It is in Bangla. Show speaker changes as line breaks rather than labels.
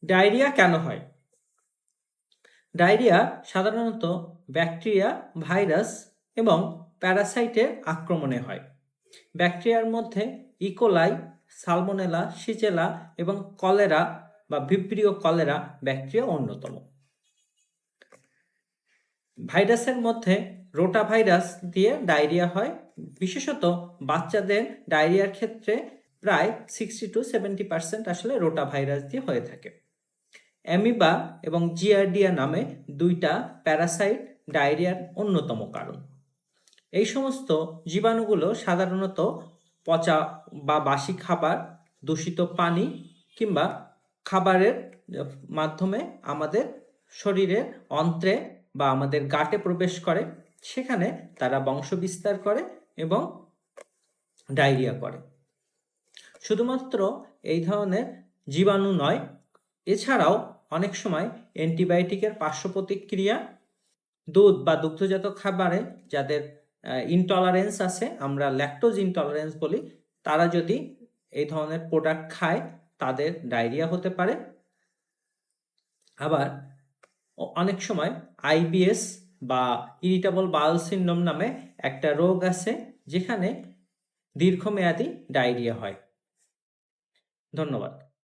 ডায়রিয়া কেন হয়? ডায়রিয়া সাধারণত ব্যাকটেরিয়া, ভাইরাস এবং প্যারাসাইটের আক্রমণে হয়। ব্যাকটেরিয়ার মধ্যে ইকোলাই, সালমোনেলা, শিজেলা এবং কলেরা বা ভিব্রিও কলেরা ব্যাকটেরিয়া অন্যতম। ভাইরাসের মধ্যে রোটা ভাইরাস দিয়ে ডায়রিয়া হয়। বিশেষত বাচ্চাদের ডায়রিয়ার ক্ষেত্রে প্রায় 60-70% আসলে রোটা ভাইরাস দিয়ে হয়ে থাকে। অ্যামিবা এবং জিয়ার্ডিয়া নামে দুইটা প্যারাসাইট ডায়রিয়ার অন্যতম কারণ। এই সমস্ত জীবাণুগুলো সাধারণত পচা বা বাসি খাবার, দূষিত পানি কিংবা খাবারের মাধ্যমে আমাদের শরীরের অন্ত্রে বা আমাদের গাটে প্রবেশ করে। সেখানে তারা বংশবিস্তার করে এবং ডায়রিয়া করে। শুধুমাত্র এই ধরনের জীবাণু নয়, এছাড়াও অনেক সময় অ্যান্টিবায়োটিকের পার্শ্ব প্রতিক্রিয়া, দুধ বা দুগ্ধজাত খাবারে যাদের ইনটলারেন্স আছে, আমরা ল্যাকটোজ ইনটলারেন্স বলি, তারা যদি এই ধরনের প্রোডাক্ট খায় তাদের ডায়রিয়া হতে পারে। আবার অনেক সময় আইবিএস বা ইরিটেবল বাউল সিনড্রোম নামে একটা রোগ আছে যেখানে দীর্ঘমেয়াদী ডায়রিয়া হয়। ধন্যবাদ।